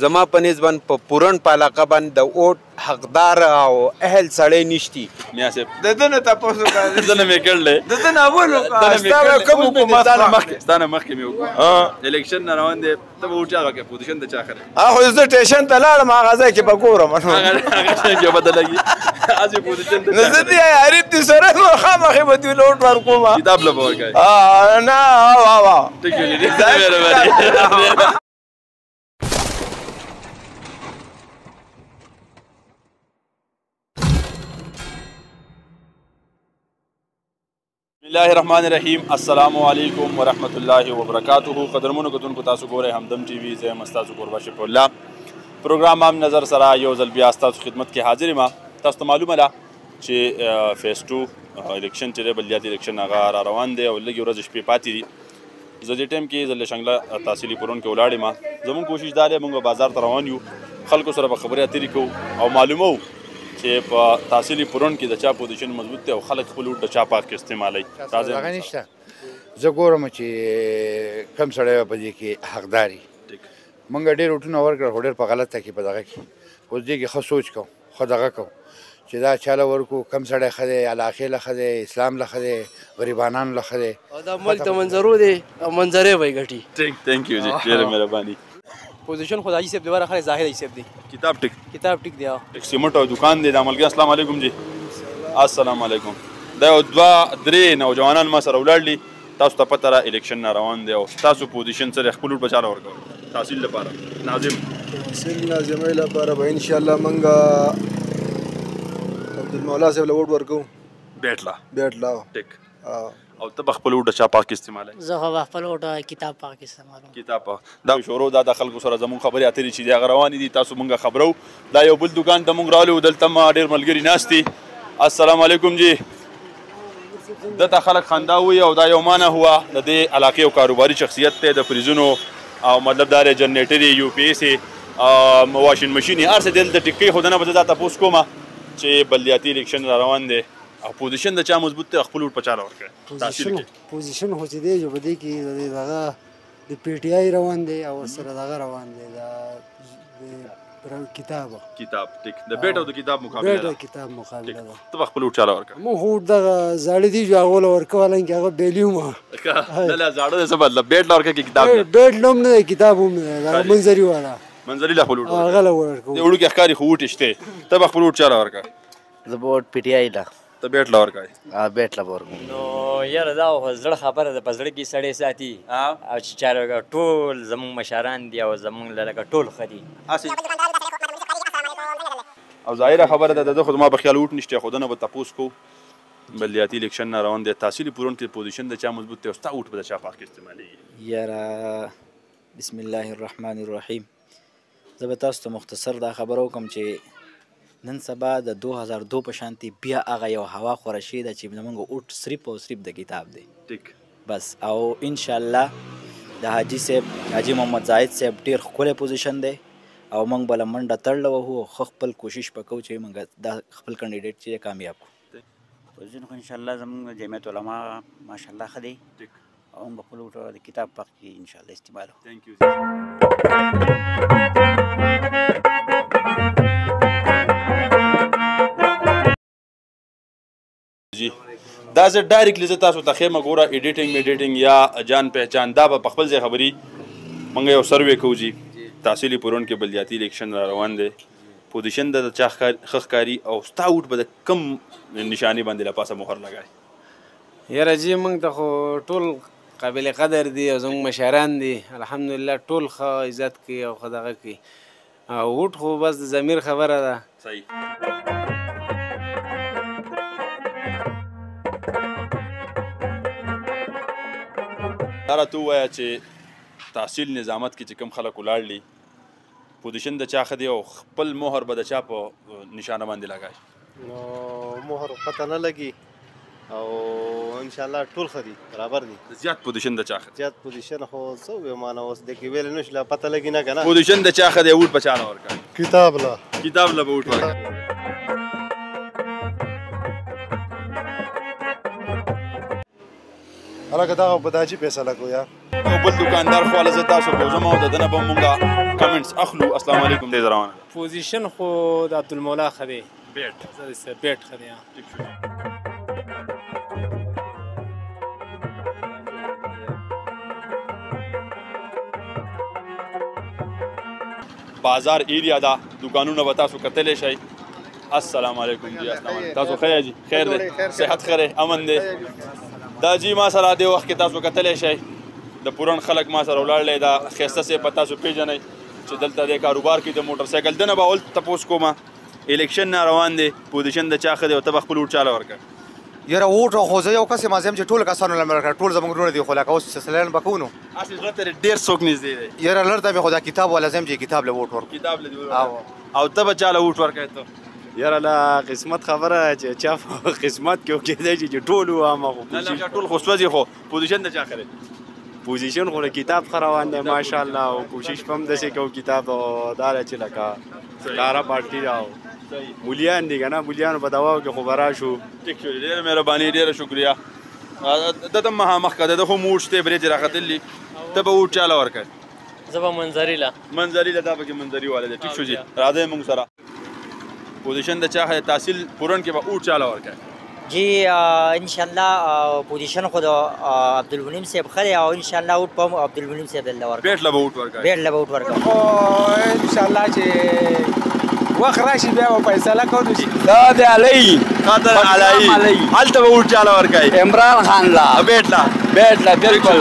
زما په نسبت باندې په پورن په علاقه باندې د اوټ حقدار او اهل سړی نشتی میا صاحب د ده نه تپوس وکړه د ده نه مې کړلی د ده نه اول وکړه ستا به کوم حکومت ستا نه مخکې مې وکړو الیکشن نه روان دی ته به وټ هغه کې پوزیشن د چا ښه دی خو زه ټیشن ته لاړم هغه ځای کې به ګورم هغه شی کې به ته لګي هسې پوزیشن د نو زه دې عارف دي سره نو خامخې به دوی له وټ ورکوم کتاب له به ورکوې نه ټیک دی مهرباني بسم الله الرحمن الرحیم السلام علیکم ورحمۃ اللہ وبرکاتہ قدرمنو کتونکو تاسو ګورئ همدم ټي وي زه یم ستاسو کوربه شفیع الله پروګرام هم نظر سره یو ځل بیا ستاسو خدمت کې حاضر یم تاسو ته معلومه ده چې فیز 2 الیکشن چې دی بلدیاتي الیکشن هغه را روان دی او لږې ورځې شپې پاتې دي زه دې ټایم کې زه له شنګله تحصیلي پرون کې ولاړ یم زموږ کوشش دا دی موږ بازار ته روان یو خلکو سره به خبرې اترې کوو او معلوموو چې په تحصیلي پرون کې د چا پوزیشن مضبوط دی او خلک خپل ووټ د چا په حق کې استعمالوي هغه نشته زه ګورم چې کم سړی به په دې کې حقدار وي موږ ډېر وټونه ورکړل خو ډېر په غلطه کې په دغه کې اوس دې کې ښه سوچ کوو ښه دغه کوو چې دا چاله ورکو کم سړی ښه دی علاقې له ښه دی اسلام له ښه دی غریبانانو له ښه دی او دا ملک د منظرو دی او منظرې به یې ګټي تھینک یو جی ډېره مهرباني پوزیشن خدایي صاحب دی ورا خلک ظاهر صاحب دی کتاب ټیک دی ټیک سیمنټ او دکان دی د عملګي السلام علیکم جی السلام علیکم دا یو دوه درې نوجوانان ما سره ولاړ دي تاسو ته پته ده الیکشن نه روان دی او ستاسو پوزیشن سره خپل ووټ به چاله ورکوئ تحصیل لپاره ناظمۍ لپاره به انشاءالله موږ عبدالمولا صاحب له ووټ ورکوو بیټلا ټیک او ته به خپل ووټ د چا په حق کې استعمالوې زه خو به خپل ووټ کتاب په حق کې استعمالوم کتاب دا شروع دا د خلکو سره زموږ خبرې اترې چې دي هغه روانې دي تاسو مونږ خبرو دا یو بل دکان ته مونږ راغلو دلته ما ډېر ملګري ناست دي السلام علیکم جی دلته خلک خندا وایي او دا یو معنی هوا د دې علاقې یو کاروباري شخصیت دی د فریزونو او مطلب دا دی جنریټر یې یو پی ایس یې واشین مشین یې هر څه دلته ټیک کوي خو دنه به زه دا تپوس کوم چې بلدیاتي الیکشن را روان دی او پوزیشن د چا مضبوط دی خپل ووټ په چا ورکړئ پوزیشن خو چې دی په دې کې دغه د پی ټی آی روان دی او ورسره دغه روان دی د کتاب ټیک د بیټ او د کتاب مقابله ده کتاب مقابله ده ته به خپل ووټ چاله ورکړه مونږ ووټ دغه زاړه دي چې هغه له ورکول انکې هغه بیلي وم نه زاړه دی څه مطلب بیټ له ورکړه کې کتاب نه بیټ نه هم نه دی کتاب هم نه دی دغه منظري والا منظري له خپل ووټ هغه له ورکوو د وړو کې ښکاري خو ووټ شته ته به خپل ووټ چاله ورکړه زه به ووټ پی ټی آی له ته بیټ له ورکوې بیټ له به ورکوم نو یاره دا خو زړه خبره ده په زړه کې سړی ساتي او چې چاره ټول زموږ مشران دي او زموږ لکه ټول ښه دي او ظاهره خبره ده د خو ما په خیال ووټ نشته خو دنه به تپوس کوو بلدیاتي الیکشن نه روان دی تحصیلي پرون کې پوزیشن د چا مضبوط دی او ستا ووټ به د چا په حق کې استعمالېږي یاره بسم الله الرحمن الرحیم زه به تاسو ته مختصر دا خبره وکړم چې نن سبا د 2002 په شانتي بیا هغه یو هوا خوره شوې ده چې زموږ ووټ صرف او صرف د کتاب دی ټیک بس او انشاءالله د حاجي صاحب حاجي محمد زاهد صاحب ډېر ښکلی پوزیشن دی او موږ به له منډه تړله وهو خو خپل کوشش به کوو چې موږ دا خپل کینډیډیټ چې کامیاب کړو پوزیشن خو انشاءالله زموږ جمعیت علما ماشاءالله ښه دی او موږ به خپل ووټ د کتاب په حق کې انشاءالله استعمالو جی دا زه ډایرکټلی زه تاسو ته ښیم ګوره ایډیټینګ یا جان پہچان دا به په خپل ځای خبري موږ یو سروې کوو جی تحصیلي پرون کې بلدیاتي الیکشن را روان دی پوزیشن د چا ښه ښکاري او ستا ووټ به د کم نشانې باندې له پاسه مهر لګای یاره جی موږ ته خو ټول قابل قدر دي او زموږ مشران دي الحمدلله ټول ښه عزت کوي او ښه دغه کوي او ووټ خو بس د ضمیر خبره ده صحیح دا راته ووایه چې تحصیل نظامت کې چې کوم خلک ولاړ دي پوزیشن د چا ښه دی او خپل مهر به د چا په نشانه باندې لګای نو مهر پته نه لګي او انشاءالله ټول ښه دي برابر دي زیات پوزیشن د چا ښه زیات پوزیشن خو څه ووایم مانه اوس دې کې ویلی نه شو لا پته لګي نه که نه پوزیشن د چا ښه دی ووټ به چا نه ورکوي کتاب له به ووټ ورکوي هلکه دغه به دا چې فیصله کوو یار یو بل دکاندار خواله زه تاسو بوزم او د ده نه به مونږ کمنټس اخلو. السلام علیکم. تیز روانه پوزیشن خو د عبدالمولا ښه دی. بیټ ښه دی. بازار ایریا دا دکانونه به تاسو کتلی شئ. السلام علیکم جی. السلام علیکم. تاسو ښه یاست جی؟ خیر دی؟ صحت ښه دی؟ امن دی؟ دا جی ما سره دې وخت کې تاسو کتلی شئ د پورن خلک ما سره ولاړ دی. دا ښایسته صاحب به تاسو پېژنئ چې دلته د کاروبار کوي د موټر سایکل. دنه به اول تپوس کومه الیکشن نه روان دی، پوزیشن د چا ښه دی او ته به خپل ووټ چاله ورکړه؟ یاره ووټ خو زه یو کس یم چې ټولو کسانو له مې ورکړه. ټول زموږ وروڼه دي خو لکه اوس سلیمان به کوو نو هسې زړه ته ډېر څوک نږدې دی. یاره لږ ته مې خو دا کتاب والا زه یم چې کتاب له ووټ ورکړو. کتاب له او ته به چاله ووټ ورکړې ته؟ یاره لا قسمت خبره چې چا قسمت کې کېدای شي چې ټول ووامه خو نه ټول خو سوځي. خو پوزیشن د چا ښه دی؟ پوزیشن خو د کتاب ښه روان دی ماشاءالله او کوشش به هم داسې کوو کتاب دا دی چې لکه ښکاره پارټي ده او مولیان دي که نه مولیانو په دواو کې خو به راشو. ټیک شو. ډېره مهرباني، ډېره شکریه. ده ته مخامخ که ده خو مو ووټ شته برېجې راختلي. ته به ووټ چاله ورکړې؟ زه به منظري له دا پکې منظري والا دی. ټیک شو جي. راځئ موږ سره. پوزیشن د چا ښه دی؟ تحصیل پورن کې به ووټ چاله ورکړې؟ جی انشاءالله پوزیشن خود عبدالمنیم صاحب ښه دی او انشاءالله ووټ به هم عبدالمنیم صاحب له ورکړو. بیټ له به ووټ ورکړې؟ بیټ له به ووټ ورکړو. انشاءالله چې وخت راشي بیا به فیصله کوو. دا د علي قادر علي هلته به ووټ چاله ورکوي؟ عمران خان لا. بیټ له بالکل.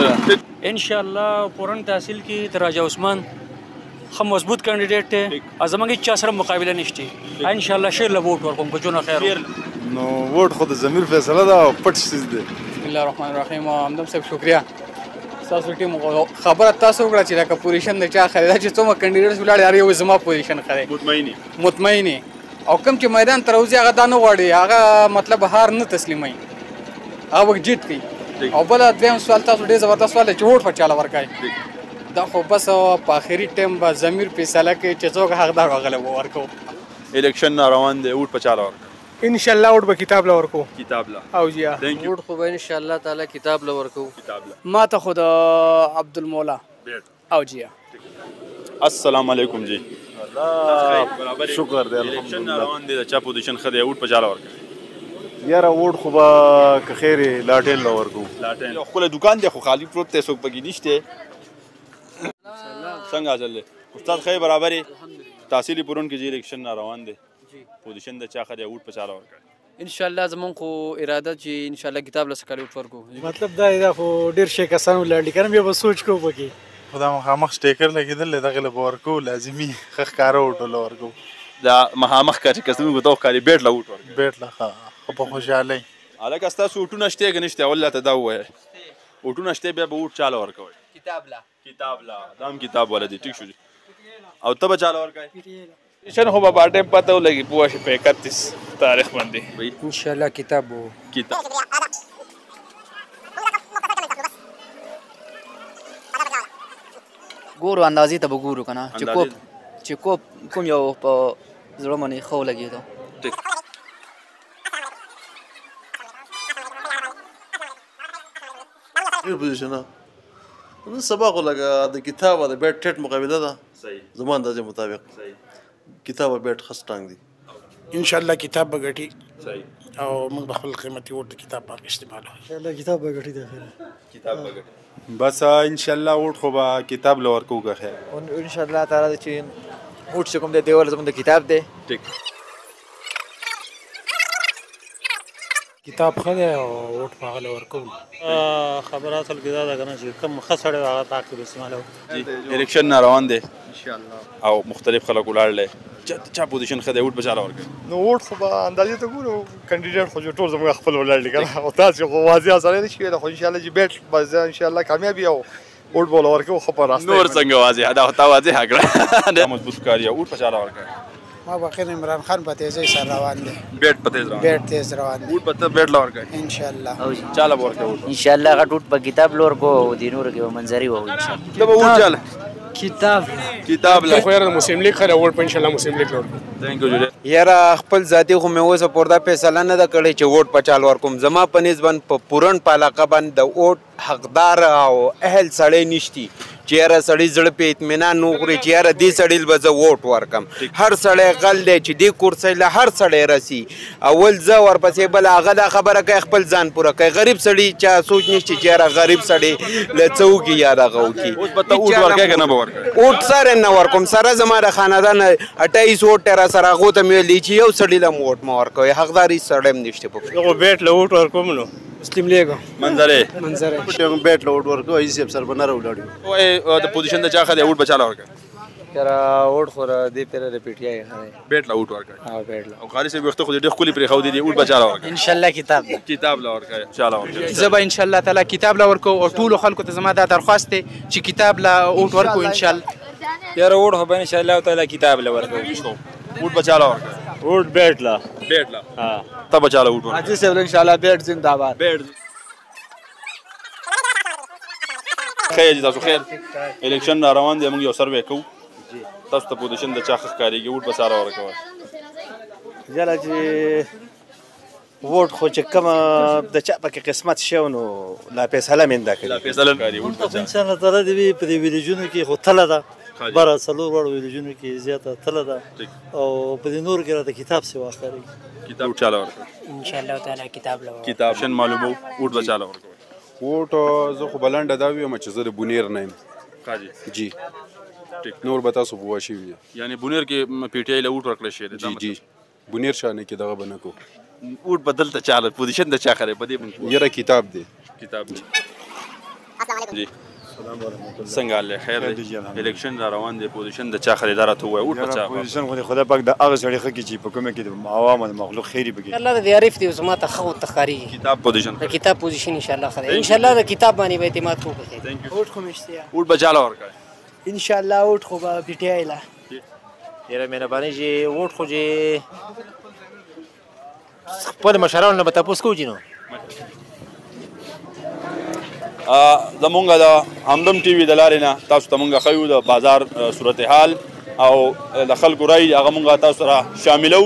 انشاءالله پورن تحصیل کې راجا عثمان ښه مضبوط کینډیډیټ دی. زموږ هېچا سره مقابله نشته. انشاءالله شیر له ووټ ورکوم که جونه خیر. نو ووټ خو د ضمیر فیصله ده او پټ چیز دی. بسم الله الرحمن الرحیم. همدم صاحب شکریه. ستاسو ټیم خبره تاسو وکړه چې لکه پوزیشن د چا ښه دی. دا چې څومره کینډیډیټس ولاړ یار یو زما پوزیشن ښه دی. مطمئن او کوم چې میدان ته راوځي هغه دا نه غواړي، هغه مطلب هار نه تسلیموي، هغه وخت جیت کوي. او بله دویم سوال تاسو ډېر زبردست سوال دی چې ووټ به چاله ورکوي. دا خو بس په آخري ټایم به ضمیر فیصله کوي چې څوک حقدار هغه له به ورکوو. الیکشن نه روان دی، ووټ به چاله ورکوي؟ انشاءالله ووټ به کتاب له ورکوو. کتاب له او جی ووټ خو به انشاءالله تعالی کتاب له ورکوو. ما ته خو د عبدالمولا او جی. السلام علیکم جی. شکر دی الیکشن نه روان دی، د چا پوزیشن ښه دی؟ ووټ به چاله ورکوي؟ یاره ووټ خو به که خیر یې لاټین له ورکوو. یو ښکلی دوکان دی خو خالي پروت دی، څوک پکې نشته. څنګه حاصل دی؟ استاد ښه برابر یې؟ تحصیلي پورن کې چې الیکشن نه روان دی، پوزیشن د چا ښه دی؟ ووټ په چاله ورکوي؟ انشاءالله زمونږ خو اراده چې انشاءالله کتاب له سکالي ووټ ورکوو. مطلب دا دی دا خو ډېر شی کسان ولاړ دي که نه، بیا به سوچ کوو پکې. خو دا مخامخ سټیکر لګېدل دی دغې له به ورکوو لازمي ښه ښکاره ووټ له ورکوو. دا مخامخ که چې کسونو ته وښکاري بیټ له ووټ ورکوي؟ بیټ له ښه خو په خوشحالۍ. هلکه ستاسو ووټونه شته که نشته؟ اول راته دا ووایه. ووټونه شته بیا به ووټ چاله ورکوئ؟ کتاب له دا هم کتاب والا دی. ټیک شو جي. او ته به چاله ورکوې؟ شن خو به پارټ ټایم پته ولګي پوه شي په 31 تاریخ باندې انشاءالله کتاب وو. ګورو اندازې ته به ګورو که نه چې کوم یو په زړه باندې ښه ولګېدو. ډېر پوزیشن نن سبا خو لکه د کتاب او د بیټ ټیټ مقابله ده. زما اندازې مطابق کتاب او بیټ ښه سټرانګ دي. انشاءالله کتاب به ګټي او موږ به خپل قیمتي ووټ د کتاب پاک استعمالوو. انشاءالله کتاب به ګټي د خیر. کتاب به ګټي. بس انشاءالله ووټ خو به کتاب له ورکوو که خیر. انشاءالله تعالی چې ووټ چې کوم دی دی ول زموږ د کتاب دی. ټیک. کتاب ښه دی او ووټ په هغه له ورکوو. خبره اصل کې دا ده که نه چې کوم ښه سړی وي هغه پاک استعمالوو. الیکشن نه روان دی او مختلف خلک ولاړ دی، چا پوزیشن ښه دی؟ ووټ به چاله ورکوي؟ نو ووټ خو به اندازې ته ګورو کینډیډیټ خو ټول زموږ خپل ولاړ دي که نه، او تاسې خو واضح سړی نه شي ویلی، خو انشاءالله چې بیټ به زه انشاءالله کامیاب وي او ووټ به له ورکوو ښه په راسته. نور څنګه واضح دا خو تا واضح کړه. مضبوط ښکاري. ووټ په چاله ورکوي؟ ما بخیر عمران خان په تیزۍ سره روان دی. بیټ په تیز روان دی. بیټ تیز روان دی. ووټ به ته بیټ له ورکوي؟ انشاءالله. چاله به ورکوي ووټ؟ انشاءالله هغه ټوټ په کتاب له ورکوو او د نورو کې به منظري وو انشاءالله. ته به ووټ چاله؟ کتاب له خو یاره مسلم لیگ ښه دی، ووټ به انشاءالله مسلم لیگ له ورکوو. تھینک یو جوړه. یاره خپل ذاتي خو مې اوسه پوردا فیصله نه ده کړې چې ووټ په چاله ورکوم. زما په نسبت په پورن په علاقه باندې د ووټ حقدار او اهل سړی نشتی چې یاره سړي زړه په اطمینان وخوري چې یاره دې سړي به زه ووټ ورکړم. هر سړی غل دی چې دې کرسۍ له هر سړی رسي. اول زه ورپسې بل هغه دا خبره کوي خپل ځان پوره کوي. غریب سړي چا سوچ نشته چې یاره غریب سړی له څه وکړي یا دغه وکړي. اوس به ته ووټ ورکوې که نه به ورکوې؟ ووټ سره نه ورکوم. سره زما د خاندان 28 ووټ را سره هغو ته مې ویلي چې یو سړي له م ووټ مه ورکوئ. حقدار هېڅ سړی هم نشته په کې. زه خو بیټ له ووټ ورکوم نو. مسلم لیګ منظرې بیټ له ووټ ورکوم. ایسي صاحب سر به نه راولاړو. وایي د پوزیشن د چا ښه دی ووټ به چا له ورکوې؟ یاره ووټ خو دې پېره د پی ټي آی ښه دی. بیټ له ووټ ورکوې؟ بیټ له. او قاري صاحب ویښته خو دې ډېر ښکلي پرېښودي دي ووټ به چا له ورکوې؟ انشاءالله کتاب کتاب له ورکوې چا له ورکوې؟ زه به انشاءالله تعالی کتاب له ورکوم او ټولو خلکو ته زما دا درخواست دی چې کتاب له ووټ ورکوو انشاءالله. یاره ووټ خو به انشاءالله تعالی کتاب له ورکوو. ووټ به چا له ورکوې؟ ووټ بیټ له. بیټ له ته به چا له ووټ ورکوې؟ حاجي صاحب انشاءالله بیټ زنده باد. بیټ خیر جی تاسو خیر. الیکشن را روان دی موږ یو سروې کوو. تاسو ته پوزیشن د چا ښه ښکارېږي ووټ به چا له ورکوئ؟ یاره چې ووټ خو چې کومه د چا پکې قسمت شو نو لا فیصله مینده کوي. لا فیصله ښکاري ووټ به چا؟ انشاءالله تعالی دې وي په دې ویلیجونو کې خو تله ده بره 4 وړو ویلیجونو کې زیاته تله ده او په دې نورو کې راته کتاب سوا ښکارېږي. کتاب چا له ورکوئ؟ انشاءالله تعالی کتاب له ورکوو. کتاب شن معلومو ووټ به چا له ورکوئ؟ ووټ زه خو بلنډه دا ویم چې زه د بونیر نه یم. جی نور به تاسو پوه شوي یې. یعنې بونیر کې پی ټي آی له ووټ ورکړی شوی دی؟ جی بونیر شانې کې دغه به نه کوو. ووټ به دلته چا له پوزیشن د چا ښه دی په دې موږ یاره کتاب دی. کتاب دی. جی څنګه حال دی؟ خیر دی. الیکشن را روان دی پوزیشن د چا ښه دی دا راته ووایه ووټ به چا؟ پوزیشن خو د خدای پاک د هغه سړي ښه کړي چې په کومه کې د عوامو د مخلوق خیري پکې. الله د عارف دی زما ته ښه ورته ښکارېږي. کتاب پوزیشن د کتاب پوزیشن انشاءالله ښه دی. انشاءالله د کتاب باندې به اعتماد کوو. ووټ خو مشته ووټ به چا له ورکوئ؟ انشاءالله ووټ خو به پی ټي آی له. یاره مهرباني چې ووټ خو چې خپل مشرانو نه به تپوس کوو چې نو. زمونږ د همدم ټي وي د لارې نه تاسو ته مونږ ښیو د بازار صورتحال او د خلکو رایې هغه مونږ تاسو سره شاملو.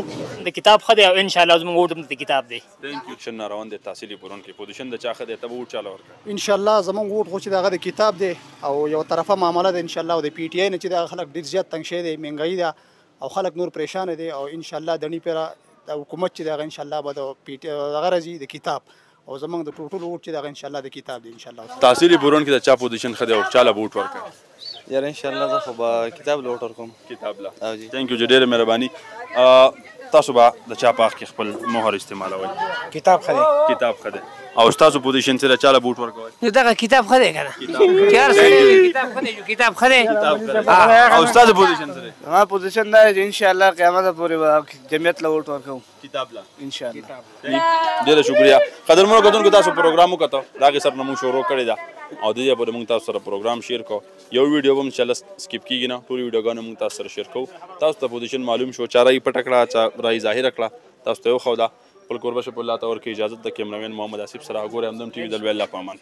د کتاب ښه دی او انشاءالله زموږ ووټ هم د کتاب دی. الیکشن را روان دی تحصیلي پوروونکي پوزیشن د چا ښه دی ته به ووټ چا له ورکوې؟ انشاءالله زموږ ووټ خو چې د هغه د کتاب دی او یو طرفه معامله ده انشاءالله. او د پی ټي آی نه چې دغه خلک ډېر زیات تنګ شوي دی مهنګایي ده او خلک نور پریشانه دي او انشاءالله دڼي پیره د حکومت چې دغه انشاءالله به د پی ټي دغه راځي د کتاب او زموږ د ټوټل ووټ چې دغه انشاءالله د کتاب دی انشاءالله. تحصیلي پوروونکي د چا پوزیشن ښه دی او چا له به ووټ ورکوې؟ یاره انشاءالله زه خو به کتاب له ووټ ورکوم. کتاب له. تھینک یو جی ډېره مهرباني. تاسو به د چا په حق کې خپل مهر استعمالوئ؟ کتاب ښه دی. کتاب ښه دی. او ستاسو پوزیشن سره چا له به ووټ ورکوئ؟ نو دغه کتاب ښه دی که نه؟ کتاب ښه دی. او ستاسو پوزیشن سره؟ زما پوزیشن دا دی چې انشاءالله قیامت پورې به جمعیت له ووټ ورکوم. کتاب له انشاءالله. ډېره شکریه. قدرمنو کتونکو تاسو پروګرام وکتو د هغې سره نه مونږ شروع کړې ده او د دې پورې مونږ تاسو سره پروګرام شیر کو. یو ویډیو به انشاءالله سکیپ کېږي نه ټول ویډیوګانې مونږ تاسو سره شیر کوو. تاسو ته پوزیشن معلوم شو چا رایې پټه کړه چا رایې ظاهره کړه تاسو ته یې وښوده. خپل کوربه شپ الله ته ورکړي اجازت د کیمرامین محمد آصف سره. ګورئ همدم ټي وي د لوی الله په امان.